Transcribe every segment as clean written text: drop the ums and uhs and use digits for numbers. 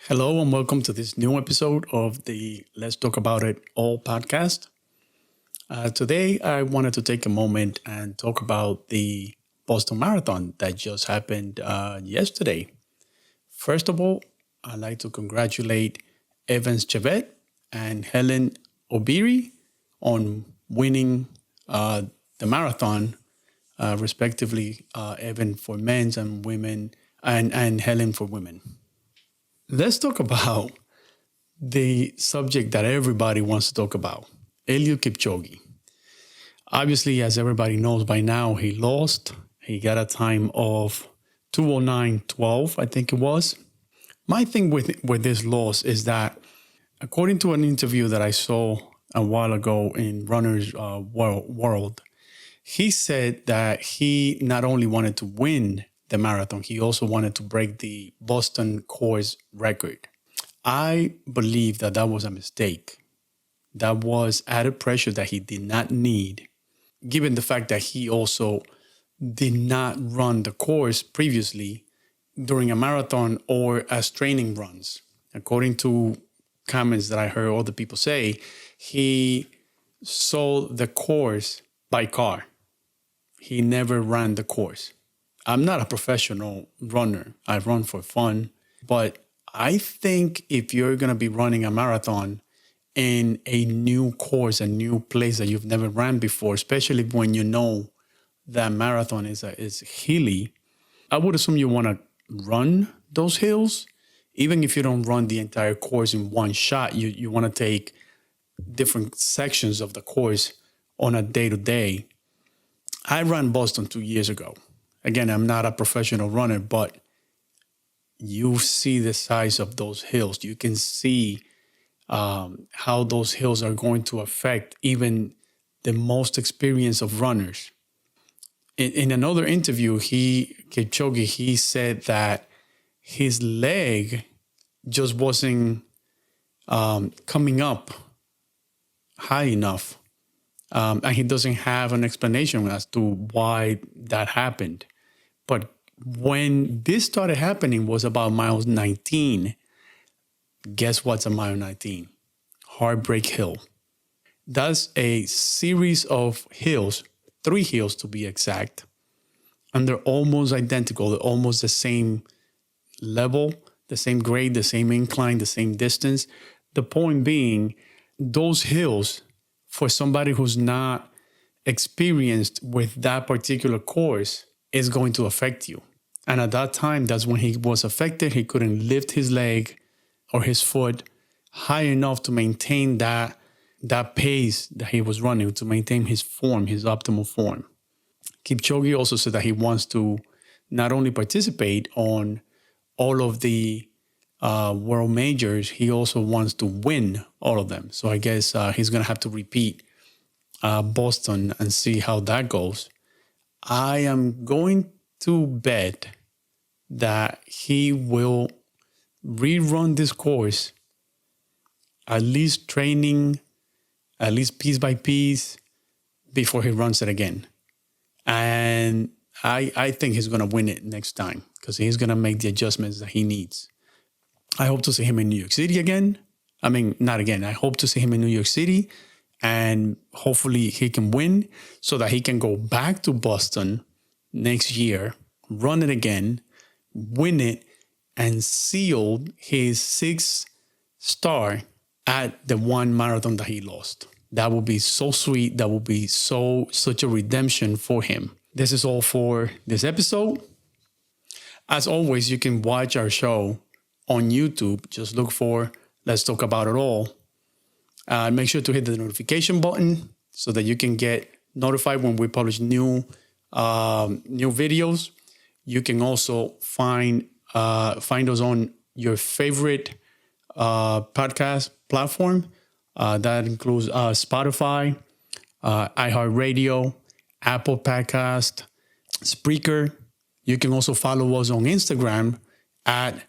Hello and welcome to this new episode of the Let's Talk About It All podcast. Today, I wanted to take a moment and talk about the Boston Marathon that just happened yesterday. First of all, I'd like to congratulate Evans Chevet and Helen Obiri on winning the marathon, respectively, Evan for men's and women, and Helen for women. Let's talk about the subject that everybody wants to talk about, Eliud Kipchoge. Obviously, as everybody knows by now, he lost. He got a time of 2:09:12, I think it was. My thing with this loss is that, according to an interview that I saw a while ago in Runner's World, he said that he not only wanted to win the marathon, he also wanted to break the Boston course record. I believe that was a mistake. That was added pressure that he did not need, given the fact that he also did not run the course previously during a marathon or as training runs. According to comments that I heard other people say, he saw the course by car. He never ran the course. I'm not a professional runner. I run for fun. But I think if you're going to be running a marathon in a new course, a new place that you've never ran before, especially when you know that marathon is hilly, I would assume you want to run those hills. Even if you don't run the entire course in one shot, you want to take different sections of the course on a day-to-day. I ran Boston 2 years ago. Again, I'm not a professional runner, but you see the size of those hills. You can see how those hills are going to affect even the most experienced of runners. In another interview, Kipchoge, he said that his leg just wasn't coming up high enough. And he doesn't have an explanation as to why that happened. But when this started happening was about mile 19. Guess what's a mile 19? Heartbreak Hill. That's a series of hills, 3 hills to be exact. And they're almost identical. They're almost the same level, the same grade, the same incline, the same distance. The point being, those hills, for somebody who's not experienced with that particular course, is going to affect you. And at that time, that's when he was affected. He couldn't lift his leg or his foot high enough to maintain that pace that he was running, to maintain his form, his optimal form. Kipchoge also said that he wants to not only participate on all of the world majors, he also wants to win all of them. So I guess he's going to have to repeat Boston and see how that goes. I am going to bet that he will rerun this course, at least training, at least piece by piece, before he runs it again. And I think he's going to win it next time because he's going to make the adjustments that he needs. I hope to see him in New York City again. I mean, not again. I hope to see him in New York City, and hopefully he can win so that he can go back to Boston next year, run it again, win it, and seal his 6th star at the one marathon that he lost. That would be so sweet. That would be such a redemption for him. This is all for this episode. As always, you can watch our show on YouTube. Just look for Let's Talk About It All. Make sure to hit the notification button so that you can get notified when we publish new videos. You can also find us on your favorite podcast platform. That includes Spotify, iHeartRadio, Apple Podcast, Spreaker. You can also follow us on Instagram at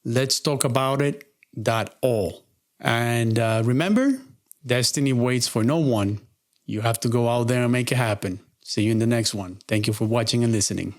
Let's Talk About It.all. And remember, destiny waits for no one. You have to go out there and make it happen. See you in the next one. Thank you for watching and listening.